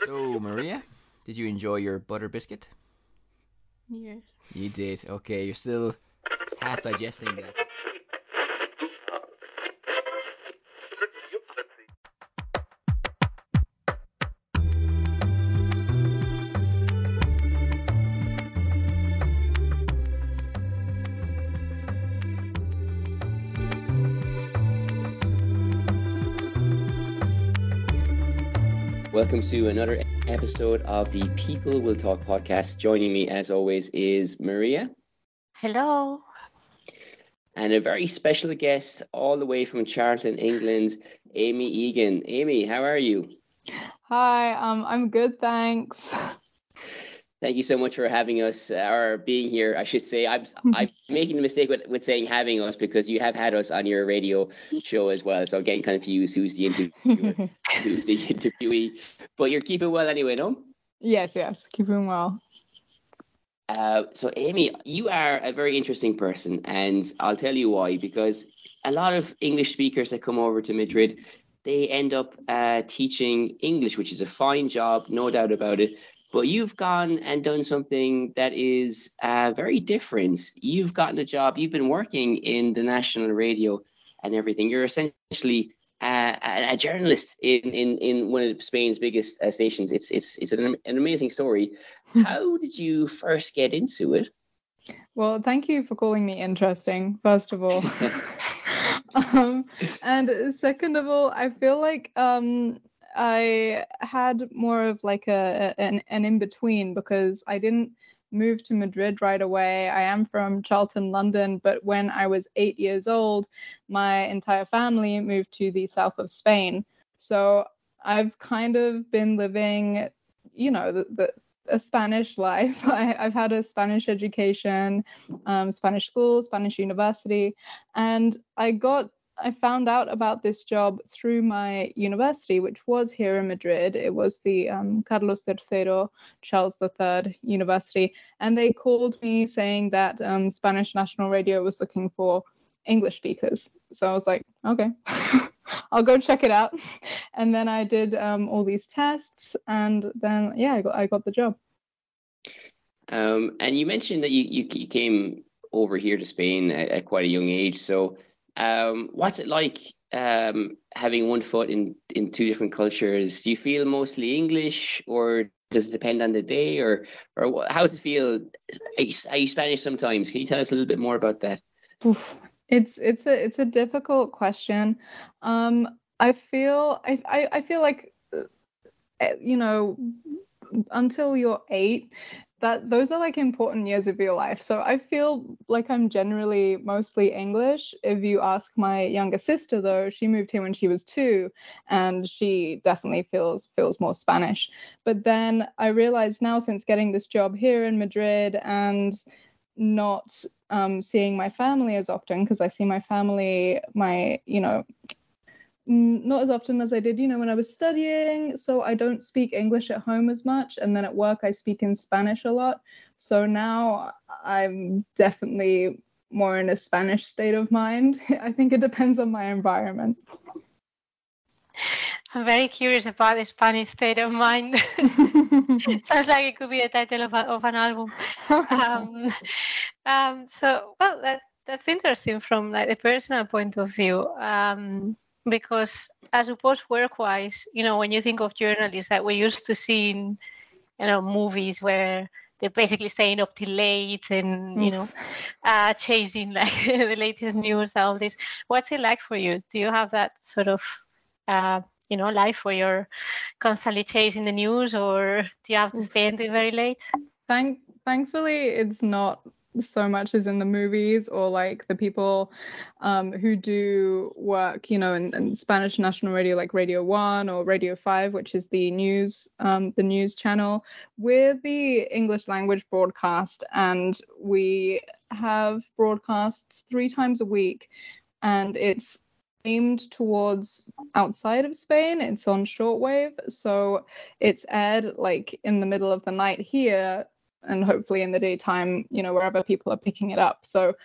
So, Maria, did you enjoy your butter biscuit? Yes. You did. Okay, you're still half digesting that. Welcome to another episode of the People Will Talk podcast. Joining me, as always, is Maria. Hello. And a very special guest all the way from Charlton, England, Amy Egan. Amy, how are you? Hi, I'm good, thanks. Thank you so much for having us, or being here, I should say. I'm making the mistake with saying having us because you have had us on your radio show as well. So I'm getting confused who's the interviewer, who's the interviewee. But you're keeping well anyway, no? Yes, keeping well. So Amy, you are a very interesting person, and I'll tell you why. Because a lot of English speakers that come over to Madrid, they end up teaching English, which is a fine job, no doubt about it. But you've gone and done something that is very different. You've gotten a job. You've been working in the national radio and everything. You're essentially a journalist in one of Spain's biggest stations. It's an amazing story. How did you first get into it? Well, thank you for calling me interesting, first of all. And second of all, I feel like I had more of like an in-between because I didn't move to Madrid right away. I am from Charlton, London, but when I was 8 years old, my entire family moved to the south of Spain. So I've kind of been living, a Spanish life. I've had a Spanish education, Spanish school, Spanish university, and I found out about this job through my university, which was here in Madrid. It was the Carlos III, Charles III University. And they called me saying that Spanish National Radio was looking for English speakers. So I was like, okay, I'll go check it out. And then I did all these tests. And then, I got the job. And you mentioned that you came over here to Spain at quite a young age. So what's it like having one foot in two different cultures? Do you feel mostly English, or does it depend on the day, or how does it feel? Are you Spanish sometimes? Can you tell us a little bit more about that? Oof. It's a difficult question. I feel like until you're 8, that those are like important years of your life. So I feel like I'm generally mostly English. If you ask my younger sister, though, she moved here when she was 2, and she definitely feels more Spanish. But then I realized now, since getting this job here in Madrid and not seeing my family as often, because I see my family, not as often as I did, when I was studying. So I don't speak English at home as much. And then at work, I speak in Spanish a lot. So now I'm definitely more in a Spanish state of mind. I think it depends on my environment. I'm very curious about the Spanish state of mind. Sounds like it could be the title of an album. That's interesting from like the personal point of view. Because I suppose work-wise, when you think of journalists that we're used to seeing, movies where they're basically staying up till late and, chasing like the latest news, all this. What's it like for you? Do you have that sort of, life where you're constantly chasing the news, or do you have to stay until very late? Thankfully, it's not so much as in the movies, or like the people who do work, in Spanish national radio, like Radio 1 or Radio 5, which is the news channel. We're the English language broadcast, and we have broadcasts 3 times a week, and it's aimed towards outside of Spain. It's on shortwave, so it's aired like in the middle of the night here, and hopefully in the daytime, wherever people are picking it up. So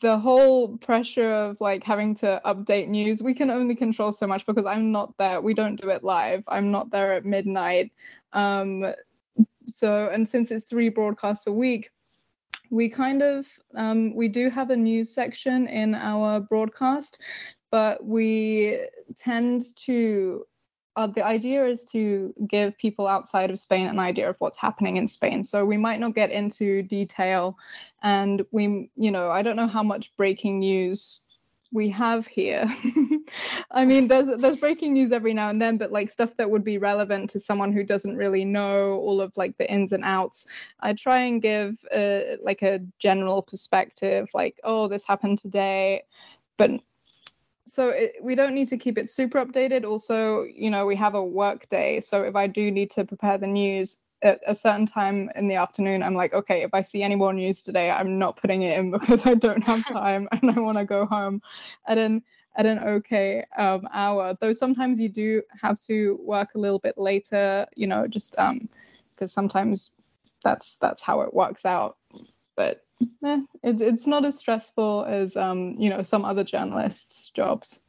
the whole pressure of like having to update news, we can only control so much because I'm not there. We don't do it live. I'm not there at midnight. So, and since it's 3 broadcasts a week, we kind of, we do have a news section in our broadcast, but we tend to, the idea is to give people outside of Spain an idea of what's happening in Spain. So we might not get into detail, and we, I don't know how much breaking news we have here. I mean, there's breaking news every now and then, but like stuff that would be relevant to someone who doesn't really know all of like the ins and outs. I try and give like a general perspective, like, oh, this happened today, but so we don't need to keep it super updated. Also, we have a work day. So if I do need to prepare the news at a certain time in the afternoon, I'm like, okay, if I see any more news today, I'm not putting it in because I don't have time and I want to go home at an okay hour. Though sometimes you do have to work a little bit later, just because sometimes that's how it works out. But it's not as stressful as some other journalists' jobs.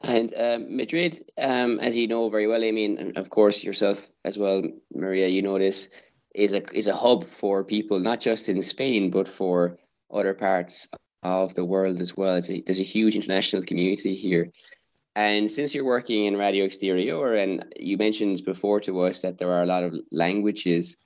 And Madrid, as you know very well, Amy, and of course yourself as well, Maria, you know this, is a hub for people not just in Spain but for other parts of the world as well. There's a huge international community here. And since you're working in Radio Exterior, and you mentioned before to us that there are a lot of languages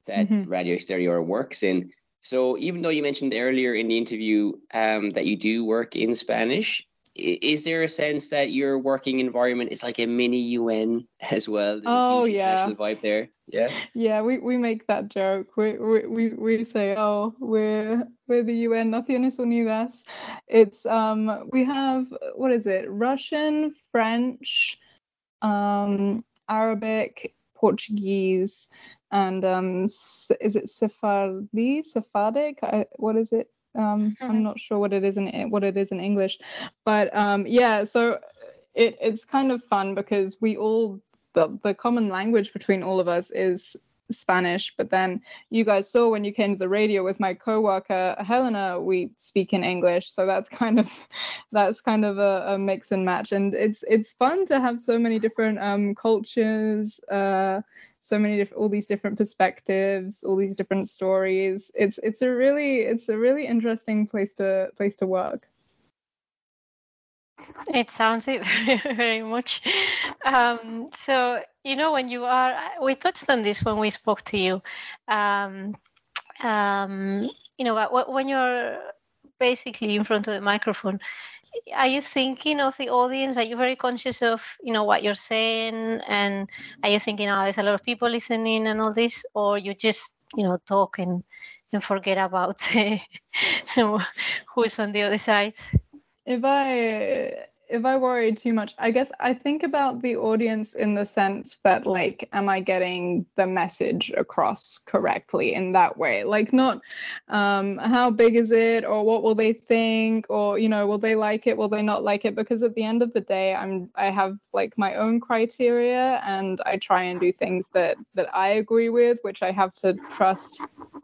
that Radio Exterior works in. So even though you mentioned earlier in the interview that you do work in Spanish, is there a sense that your working environment is like a mini UN as well? There's a huge international vibe there. Yeah. Yeah, we make that joke. We say, oh, we're the UN, Naciones Unidas. It's we have, what is it? Russian, French, Arabic, Portuguese, and is it Sephardic? What is it? I'm not sure what it is in English, but so it's kind of fun because we all the common language between all of us is Spanish, but then you guys saw when you came to the radio with my coworker Helena, we speak in English, so that's kind of a mix and match, and it's fun to have so many different cultures, all these different perspectives, all these different stories. It's a really interesting place to work. It sounds it very, very much. So, when you are, we touched on this when we spoke to you. When you're basically in front of the microphone, are you thinking of the audience? Are you very conscious of, what you're saying? And are you thinking, there's a lot of people listening and all this? Or you just, talk and forget about who's on the other side? If I worry too much, I guess I think about the audience in the sense that, like, am I getting the message across correctly in that way? Like, not how big is it, or what will they think, or, will they like it, will they not like it? Because at the end of the day, I have like my own criteria, and I try and do things that I agree with, which I have to trust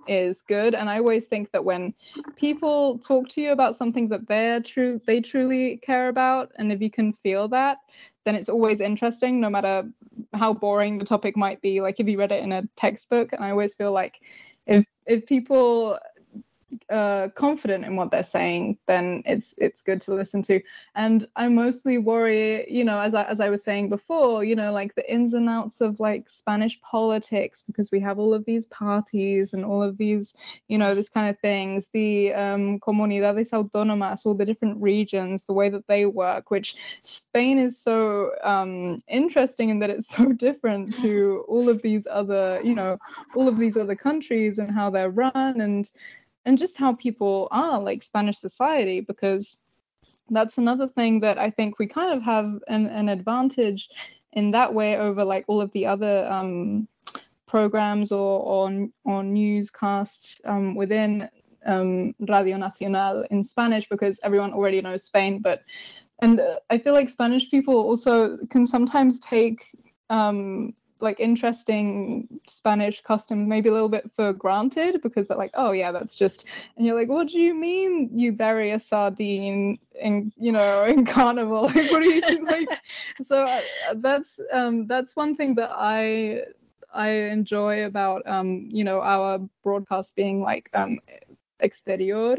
is good. And I always think that when people talk to you about something that they truly care about, and if you can feel that, then it's always interesting, no matter how boring the topic might be. Like if you read it in a textbook, and I always feel like if people confident in what they're saying, then it's good to listen to. And I mostly worry, as I was saying before, like the ins and outs of like Spanish politics, because we have all of these parties and all of these, this kind of things, the comunidades autónomas, all the different regions, the way that they work, which Spain is so interesting in that it's so different to all of these other countries, and how they're run, and just how people are, like Spanish society, because that's another thing that I think we kind of have an advantage in that way over like all of the other programs or newscasts within Radio Nacional in Spanish, because everyone already knows Spain. And I feel like Spanish people also can sometimes take like interesting Spanish customs maybe a little bit for granted, because they're like, oh yeah, that's just, and you're like, what do you mean you bury a sardine in, you know, in Carnival? Like, what do you like? So that's one thing that I enjoy about you know, our broadcast being like exterior,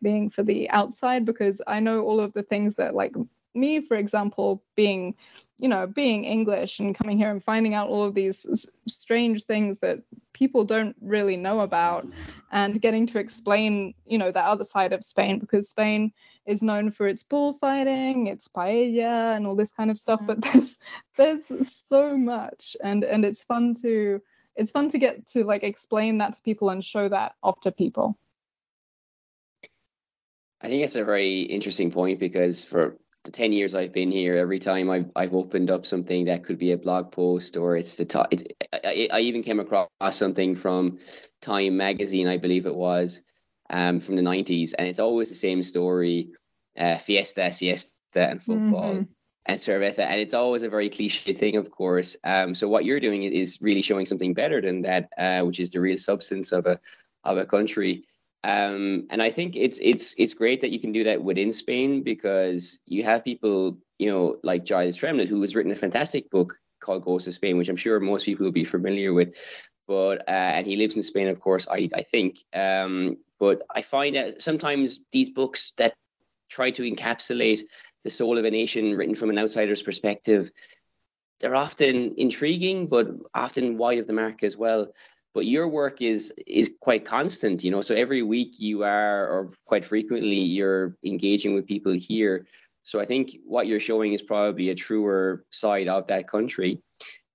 being for the outside, because I know all of the things that, like, me, for example, being, you know, being English and coming here and finding out all of these strange things that people don't really know about, and getting to explain, you know, the other side of Spain, because Spain is known for its bullfighting, its paella, and all this kind of stuff. But there's so much, and it's fun to get to like explain that to people and show that off to people. I think it's a very interesting point, because for the 10 years I've been here, every time I've opened up something that could be a blog post, or it's the top. I even came across something from Time magazine, I believe it was, from the 90s, and it's always the same story: fiesta, siesta, and football, and cerveza, and it's always a very cliche thing, of course. So what you're doing is really showing something better than that, which is the real substance of a country. And I think it's great that you can do that within Spain, because you have people, you know, like Giles Tremlett, who has written a fantastic book called Ghosts of Spain, which I'm sure most people will be familiar with. But and he lives in Spain, of course, I think. But I find that sometimes these books that try to encapsulate the soul of a nation, written from an outsider's perspective, they're often intriguing, but often wide of the mark as well. But your work is quite constant, you know. So every week you are, or quite frequently, you're engaging with people here. So I think what you're showing is probably a truer side of that country.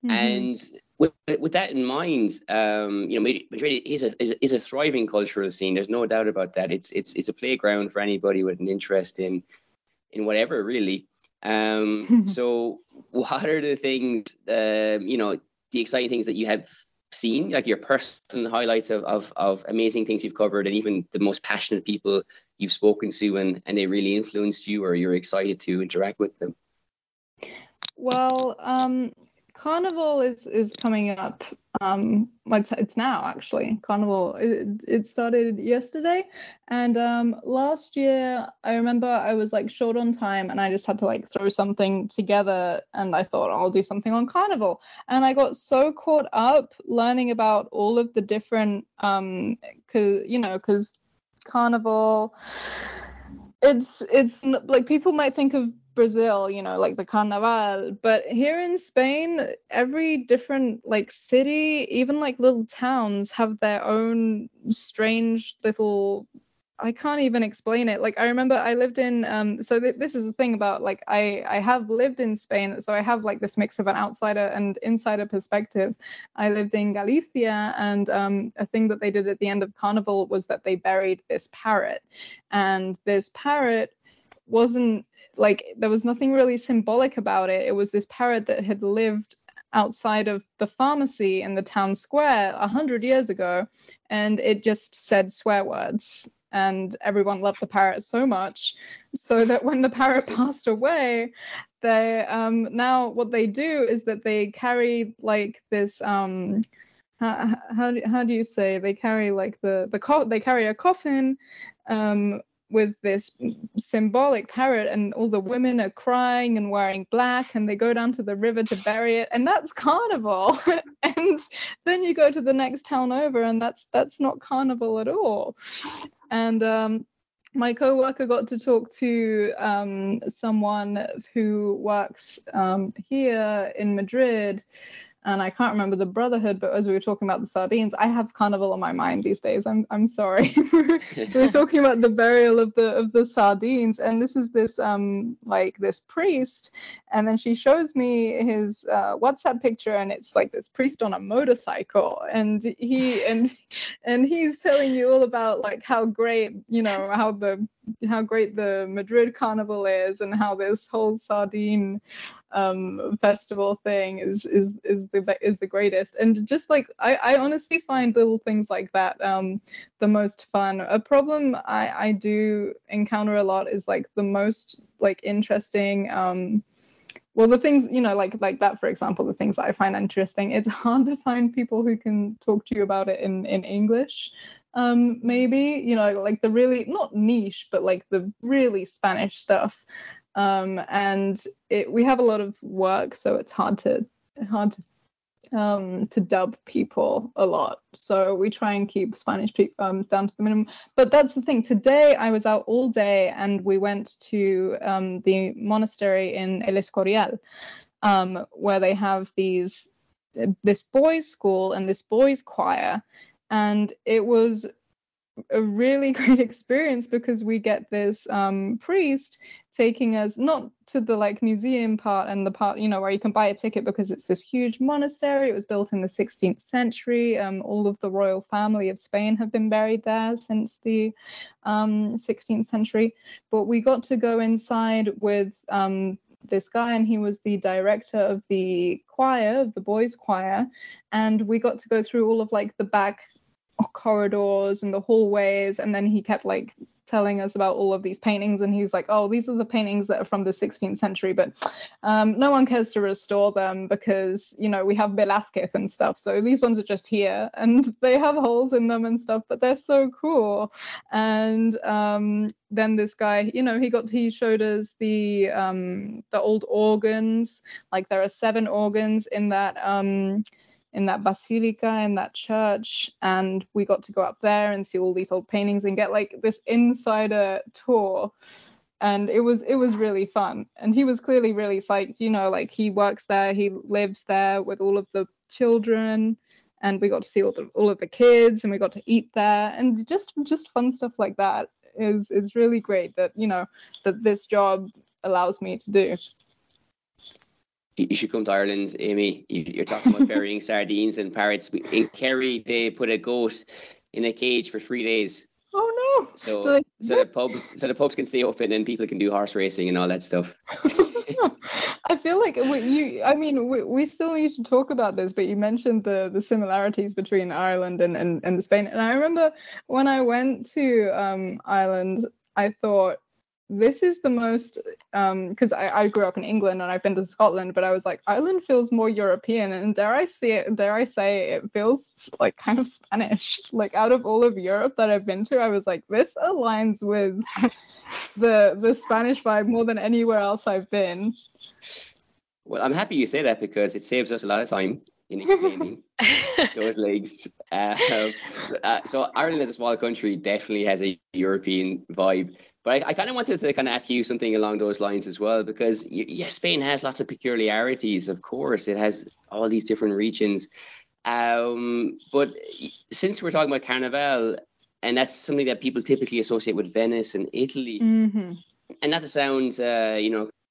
And with that in mind, you know, Madrid is a thriving cultural scene. There's no doubt about that. It's a playground for anybody with an interest in whatever, really. So what are the things, you know, the exciting things that you have seen, like your personal highlights of amazing things you've covered, and even the most passionate people you've spoken to, and they really influenced you, or you're excited to interact with them? Well, Carnival is coming up. It's now, actually. Carnival, it started yesterday, and last year I remember I was like short on time, and I just had to like throw something together, and I thought I'll do something on Carnival, and I got so caught up learning about all of the different because Carnival, it's like, people might think of Brazil, you know, like the Carnaval, but here in Spain, every different like city, even like little towns, have their own strange little, I can't even explain it. Like, I remember I lived in this is the thing about, like, I have lived in Spain, so I have like this mix of an outsider and insider perspective. I lived in Galicia, and a thing that they did at the end of Carnival was that they buried this parrot, and this parrot wasn't like, there was nothing really symbolic about it. It was this parrot that had lived outside of the pharmacy in the town square 100 years ago, and it just said swear words, and everyone loved the parrot so much, so that when the parrot passed away, they now what they do is that they carry like this how do you say, they carry like they carry a coffin with this symbolic parrot, and all the women are crying and wearing black, and they go down to the river to bury it, and that's Carnival. And then you go to the next town over, and that's not Carnival at all. And my co-worker got to talk to someone who works here in Madrid, and I can't remember the brotherhood, but as we were talking about the sardines, I have Carnival on my mind these days. I'm sorry. We were talking about the burial of the sardines, and this is this like this priest, and then she shows me his WhatsApp picture, and it's like this priest on a motorcycle, and he's telling you all about like how great, you know, how great the Madrid Carnival is, and how this whole sardine festival thing is the greatest. And just like I honestly find little things like that the most fun. A problem I do encounter a lot is like the most like interesting well, the things, like that, for example, the things that I find interesting, it's hard to find people who can talk to you about it in English. Maybe, like the really, not niche, but like the really Spanish stuff. And we have a lot of work, so it's hard to dub people a lot. So we try and keep Spanish people down to the minimum. But that's the thing. Today I was out all day and we went to the monastery in El Escorial, where they have this boys' school and this boys' choir. And it was a really great experience because we get this priest taking us not to the like museum part and the part where you can buy a ticket because it's this huge monastery. It was built in the 16th century. All of the royal family of Spain have been buried there since the 16th century. But we got to go inside with this guy, and he was the director of the choir, of the boys' choir, and we got to go through all of like the back corridors and the hallways, and then he kept like telling us about all of these paintings, and he's like, oh, these are the paintings that are from the 16th century, but no one cares to restore them because we have Velázquez and stuff, so these ones are just here and they have holes in them and stuff, but they're so cool. And then this guy, he showed us the old organs. Like there are 7 organs in that basilica, in that church, and we got to go up there and see all these old paintings and get like this insider tour, and it was really fun. And he was clearly really psyched, like he works there, he lives there with all of the children, and we got to see all of the kids, and we got to eat there, and just fun stuff like that is really great that that this job allows me to do. You should come to Ireland, Amy. You're talking about burying sardines and parrots. In Kerry, they put a goat in a cage for 3 days. Oh no! So the pubs can stay open and people can do horse racing and all that stuff. I feel like we still need to talk about this, but you mentioned the similarities between Ireland and Spain. And I remember when I went to Ireland, I thought, this is the most, because I grew up in England and I've been to Scotland, but I was like, Ireland feels more European, and dare I say it feels like kind of Spanish. Like out of all of Europe that I've been to, I was like, this aligns with the Spanish vibe more than anywhere else I've been. Well, I'm happy you say that because it saves us a lot of time in explaining those legs. So Ireland as a small country definitely has a European vibe. But I kind of wanted to kind of ask you something along those lines as well, because Spain has lots of peculiarities. Of course, it has all these different regions. But since we're talking about Carnival, and that's something that people typically associate with Venice and Italy, and not to sound,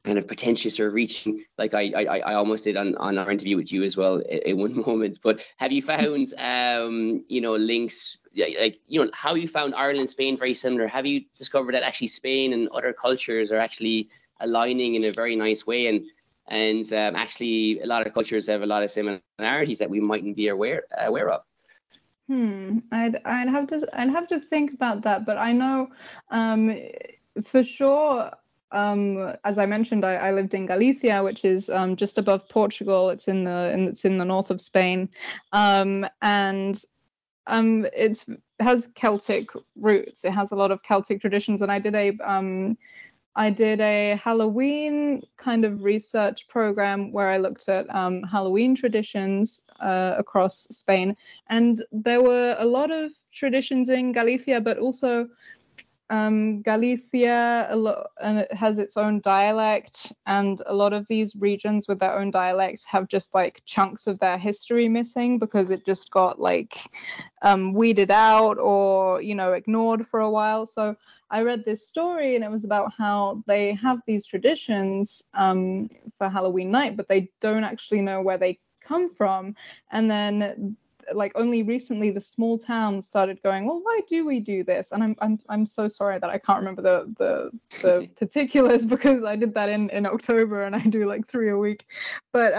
kind of pretentious or reaching, like I almost did on our interview with you as well in one moment. But have you found, links? How you found Ireland and Spain very similar? Have you discovered that actually Spain and other cultures are actually aligning in a very nice way, and actually a lot of cultures have a lot of similarities that we mightn't be aware of? I'd have to think about that, but I know for sure. As I mentioned, I lived in Galicia, which is just above Portugal. It's in the north of Spain, and it has Celtic roots. It has a lot of Celtic traditions, and I did a Halloween kind of research program where I looked at Halloween traditions across Spain, and there were a lot of traditions in Galicia, but also Galicia and it has its own dialect, and a lot of these regions with their own dialects have just like chunks of their history missing because it just got like weeded out or ignored for a while. So I read this story, and it was about how they have these traditions for Halloween night, but they don't actually know where they come from. And then like only recently the small towns started going, well, why do we do this? And I'm so sorry that I can't remember the particulars, because I did that in October and I do like 3 a week. But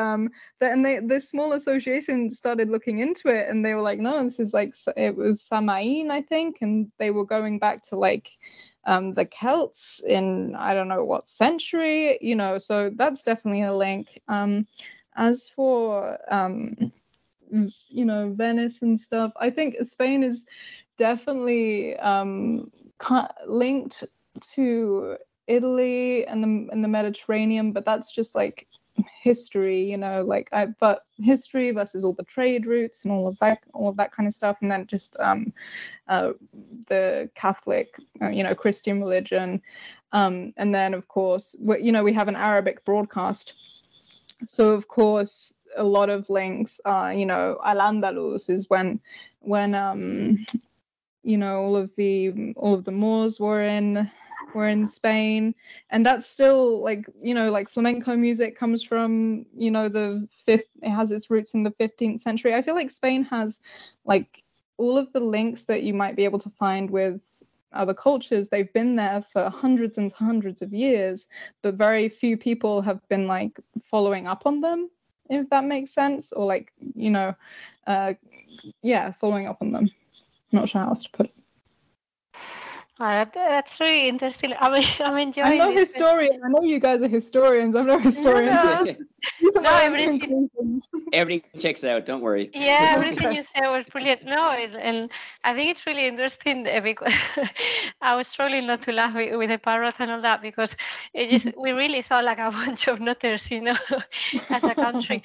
the small association started looking into it, and they were like, no, this is like, it was Samain, I think, and they were going back to like the Celts in I don't know what century, so that's definitely a link. As for Venice and stuff, I think Spain is definitely linked to Italy and the Mediterranean, but that's just like history, but history versus all the trade routes and all of that kind of stuff, and then just the Catholic, Christian religion, and then of course we have an Arabic broadcast, so of course a lot of links are Al-Andalus is when all of the Moors were in Spain, and that's still like flamenco music comes from it has its roots in the 15th century. I feel like Spain has like all of the links that you might be able to find with other cultures. They've been there for hundreds and hundreds of years, but very few people have been like following up on them, if that makes sense, or like following up on them. Not sure how else to put it. That's really interesting. I'm enjoying. I'm no historian. I know you guys are historians. I'm no historian. Everything checks out. Don't worry. Yeah, everything you said was brilliant. No, and I think it's really interesting because I was struggling not to laugh with the parrot and all that, because we really sound like a bunch of nutters, as a country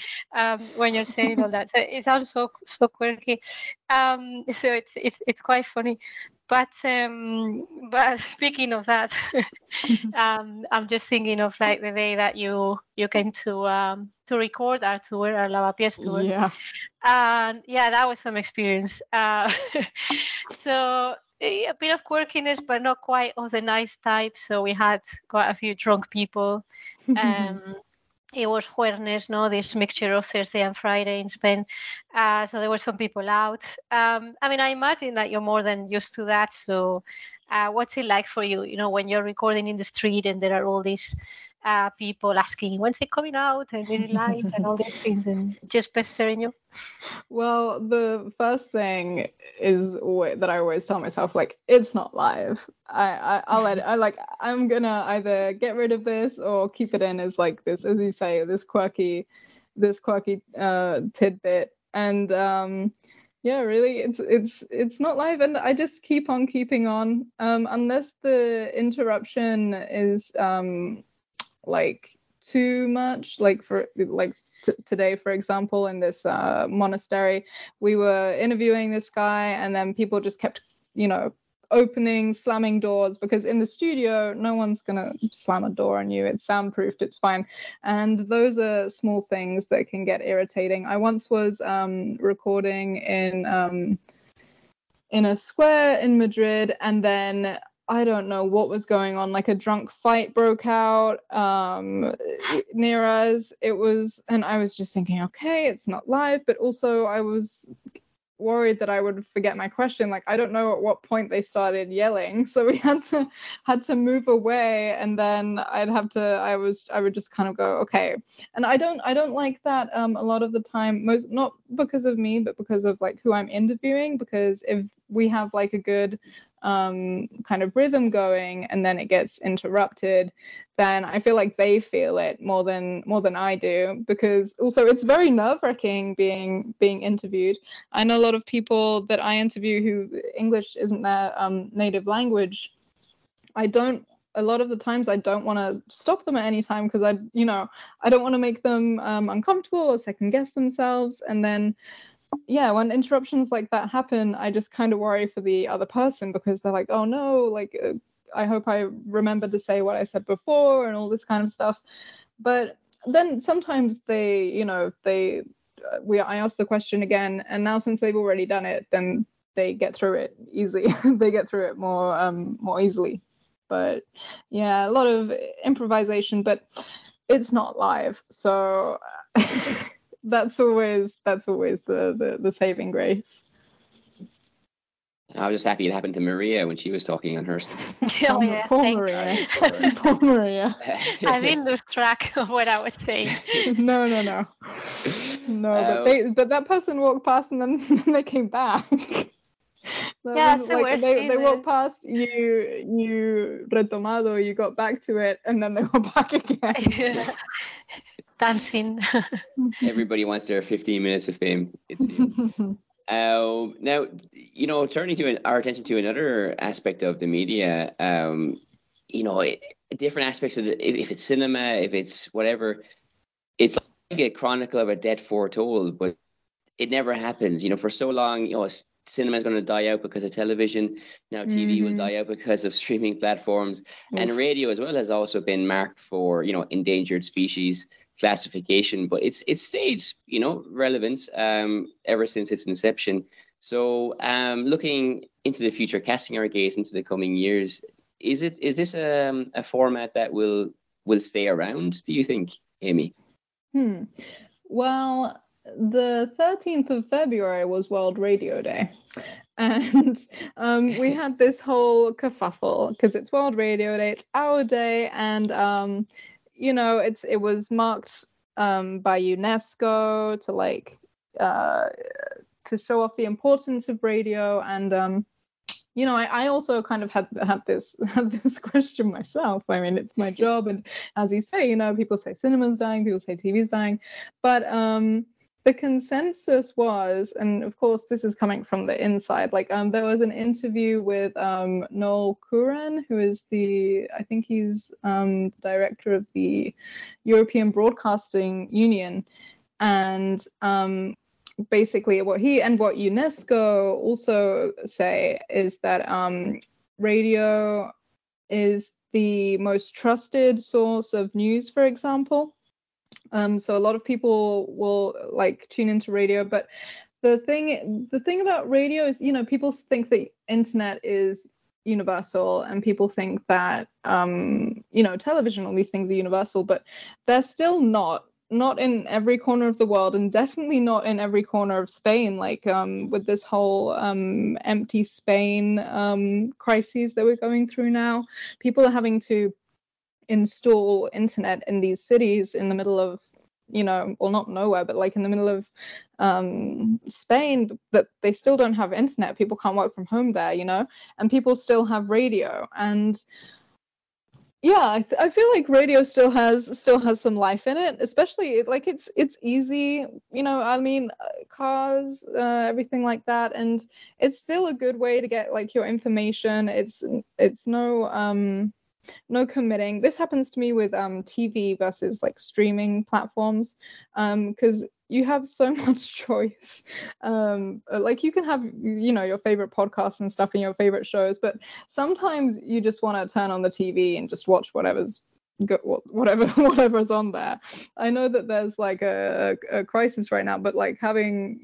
when you're saying all that. So it sounds so quirky. So it's quite funny. But speaking of that, I'm just thinking of like the day that you came to record our tour, our Lavapiés tour. Yeah. And that was some experience. So a bit of quirkiness, but not quite of the nice type. So we had quite a few drunk people. It was Jueves, this mixture of Thursday and Friday in Spain. So there were some people out. I imagine that you're more than used to that. So what's it like for you, when you're recording in the street and there are all these people asking, when's it coming out and really live and all these things and just pestering you? Well, the first thing is that I always tell myself, like, it's not live. I'm gonna either get rid of this or keep it in as like this, as you say, this quirky tidbit. And really, it's not live, and I just keep on keeping on, unless the interruption is like too much, like for today, for example, in this monastery, we were interviewing this guy, and then people just kept slamming doors, because in the studio no one's gonna slam a door on you. It's soundproofed, it's fine. And those are small things that can get irritating. I once was recording in a square in Madrid, and then I don't know what was going on, like a drunk fight broke out near us. And I was just thinking, okay, it's not live, but also I was worried that I would forget my question. Like, I don't know at what point they started yelling, so we had to move away, and then I would just kind of go, okay. And I don't like that a lot of the time, not because of me, but because of like who I'm interviewing, because if we have like a good kind of rhythm going and then it gets interrupted, then I feel like they feel it more than I do, because also it's very nerve-wracking being interviewed. I know a lot of people that I interview who English isn't their native language. A lot of the times I don't want to stop them at any time, because I don't want to make them uncomfortable or second guess themselves. And then when interruptions like that happen, I just kind of worry for the other person, because they're like, oh no, like I hope I remember to say what I said before and all this kind of stuff. But then sometimes I ask the question again, and now since they've already done it, then they get through it easy. They get through it more easily. But a lot of improvisation, but it's not live, so that's always the saving grace. I was just happy it happened to Maria when she was talking on hers. Poor Maria. I didn't lose track of what I was saying. No. But that person walked past and then they came back. That's the worst thing. They walk past you retomado, you got back to it, and then they were back again. Dancing. Everybody wants their 15 minutes of fame, it seems. Now, turning our attention to another aspect of the media, different aspects of if it's cinema, if it's whatever, it's like a chronicle of a death foretold, but it never happens. For so long, cinema is going to die out because of television. Now TV will die out because of streaming platforms. And radio as well has also been marked for, endangered species classification, but it's stayed, relevance ever since its inception. So looking into the future, casting our gaze into the coming years, is this a format that will stay around, do you think, Amy? Well, the 13th of February was World Radio Day. And we had this whole kerfuffle because it's World Radio Day, it's our day, and it was marked by UNESCO to show off the importance of radio. And I also kind of had this question myself. I mean, it's my job, and as you say, people say cinema's dying, people say TV's dying, but the consensus was, and of course this is coming from the inside, there was an interview with Noel Curran, who is I think he's director of the European Broadcasting Union, and basically what he and what UNESCO also say is that radio is the most trusted source of news, for example. So a lot of people will tune into radio, but the thing about radio is, people think that internet is universal, and people think that television, all these things are universal, but they're still not in every corner of the world, and definitely not in every corner of Spain. With this whole empty Spain crises that we're going through now, people are having to install internet in these cities in the middle of, well, not nowhere, but in the middle of Spain, that they still don't have internet. People can't work from home there, and people still have radio. And yeah, I feel like radio still has some life in it, especially it's easy, I mean, cars, everything like that, and it's still a good way to get your information. It's no committing. This happens to me with TV versus streaming platforms, because you have so much choice. You can have your favorite podcasts and stuff and your favorite shows, but sometimes you just want to turn on the TV and just watch whatever's on there. I know that there's a crisis right now, but having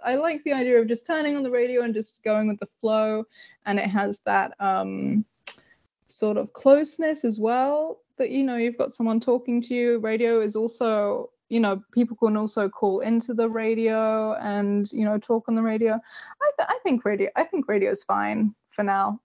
I like the idea of just turning on the radio and just going with the flow, and it has that sort of closeness as well, that you've got someone talking to you. Radio is also, people can also call into the radio and talk on the radio. I think radio is fine for now,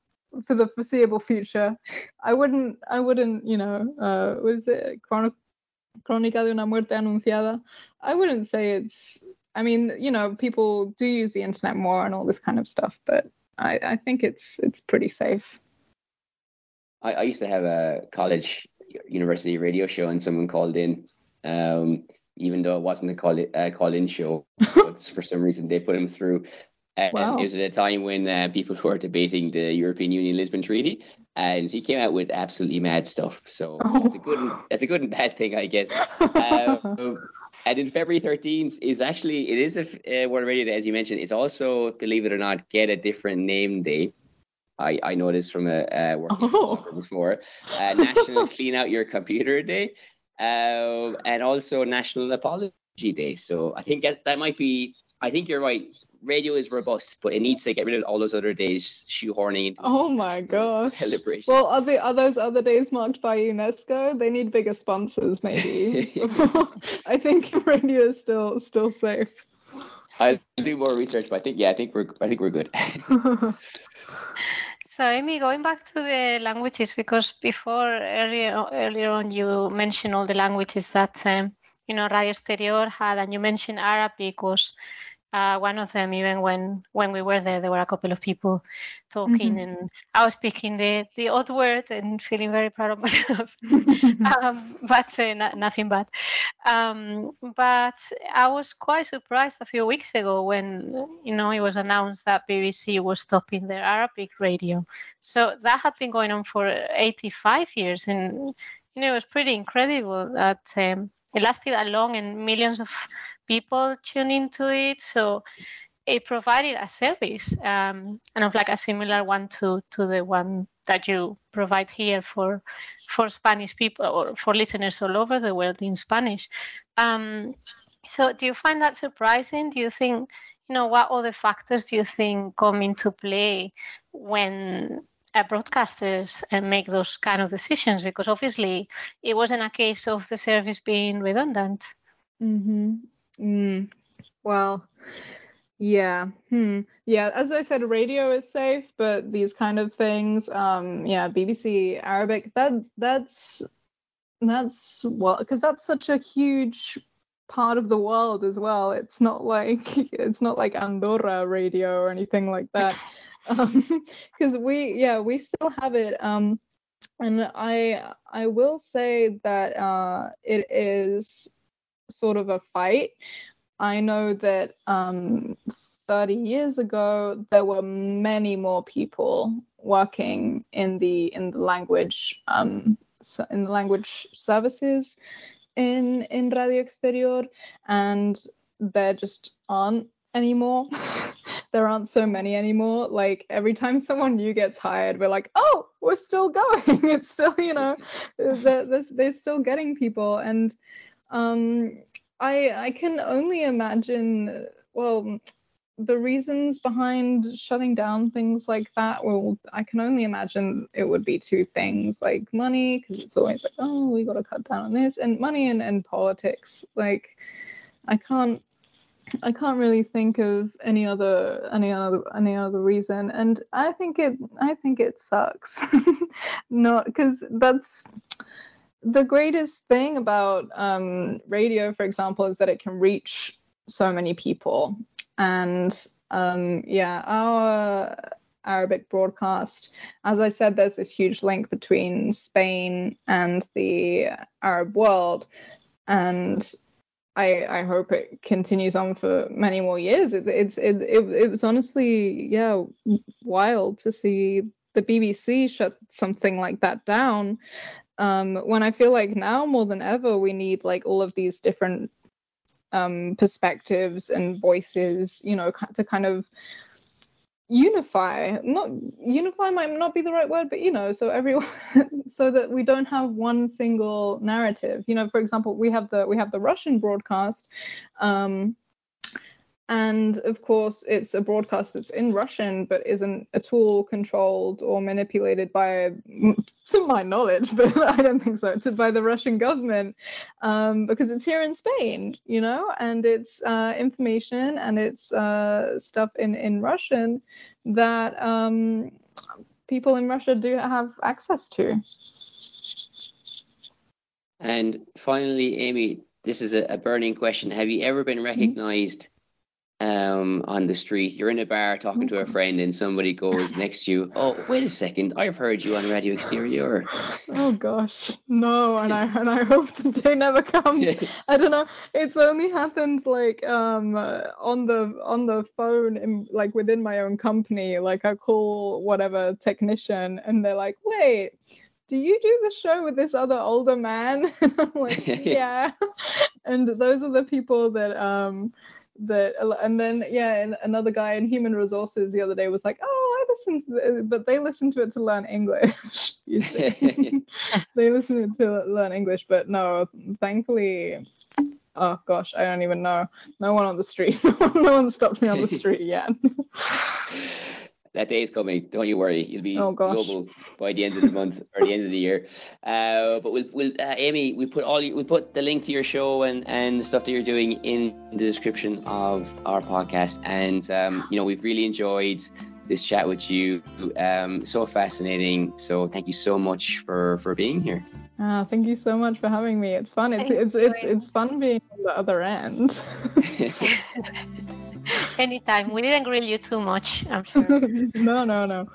for the foreseeable future. I wouldn't what is it, Crónica de una muerte anunciada? I wouldn't say it's, I mean, people do use the internet more and all this kind of stuff, but I think it's pretty safe. I used to have a university radio show, and someone called in, even though it wasn't a call-in show. But for some reason, they put him through. Wow. It was at a time when people were debating the European Union Lisbon Treaty, and he came out with absolutely mad stuff. So it's a good and bad thing, I guess. And in February 13th is a World Radio Day, as you mentioned. It's also, believe it or not, Get a Different Name Day. I know this from a work before. National Clean Out Your Computer Day, and also National Apology Day. So I think that might be. I think you're right. Radio is robust, but it needs to get rid of all those other days shoehorning into. Oh my gosh! Celebration. Well, are those other days marked by UNESCO? They need bigger sponsors, maybe. I think radio is still safe. I'll do more research, but I think we're good. So, Amy, going back to the languages, because before earlier on you mentioned all the languages that Radio Exterior had, and you mentioned Arabic was One of them, even when we were there were a couple of people talking, and I was speaking the odd word and feeling very proud of myself. But nothing bad. But I was quite surprised a few weeks ago when, it was announced that BBC was stopping their Arabic radio. So that had been going on for 85 years, and it was pretty incredible that it lasted that long and millions of people tuned into it. So it provided a service, kind of like a similar one to the one that you provide here for Spanish people or for listeners all over the world in Spanish. So do you find that surprising? Do you think, what other factors do you think come into play when broadcasters make those kind of decisions? Because obviously it wasn't a case of the service being redundant. Well, yeah. Yeah, as I said, radio is safe, but these kind of things, BBC Arabic, that's well, because that's such a huge part of the world as well. It's not like Andorra radio or anything like that. Because we still have it. And I will say that it is sort of a fight. I know that 30 years ago there were many more people working in the language services in Radio Exterior, and there just aren't anymore. There aren't so many anymore. Like every time someone new gets hired, we're like, oh, we're still going. It's still, they're still getting people. And I can only imagine, well, the reasons behind shutting down things like that, well, I can only imagine it would be two things, like money, because it's always like, oh, we got to cut down on this, and money and politics. Like, I can't really think of any other reason, and I think it sucks. Not because that's the greatest thing about radio, for example, is that it can reach so many people. And our Arabic broadcast, as I said, there's this huge link between Spain and the Arab world, and I hope it continues on for many more years. It was honestly, wild to see the BBC shut something like that down. When I feel like now more than ever we need like all of these different perspectives and voices, to kind of unify. Not unify might not be the right word, but so everyone, so that we don't have one single narrative. For example, we have the Russian broadcast, and of course it's a broadcast that's in Russian but isn't at all controlled or manipulated by, to my knowledge, but I don't think so, it's by the Russian government, because it's here in Spain, and it's information and it's stuff in Russian that people in Russia do have access to. And finally, Amy, this is a burning question. Have you ever been recognized on the street? You're in a bar talking to a friend and somebody goes next to you, oh, wait a second, I've heard you on Radio Exterior. Oh gosh, no, and I hope the day never comes. I don't know, it's only happened like on the phone in, like within my own company. Like I call whatever technician and they're like, wait, do you do the show with this other older man? And I'm like, yeah. And those are the people that and then and another guy in human resources the other day was like, oh, I listened to but they listen to it to learn English. They listen to it to learn English, but no, thankfully, oh gosh, I don't even know, no one on the street. No one stopped me on the street yet. That day is coming. Don't you worry. You'll be global by the end of the month or the end of the year. But we'll Amy, we'll put the link to your show and the stuff that you're doing in the description of our podcast. And we've really enjoyed this chat with you. So fascinating. So thank you so much for being here. Thank you so much for having me. It's fun. It's fun being on the other end. Anytime. We didn't grill you too much, I'm sure. No.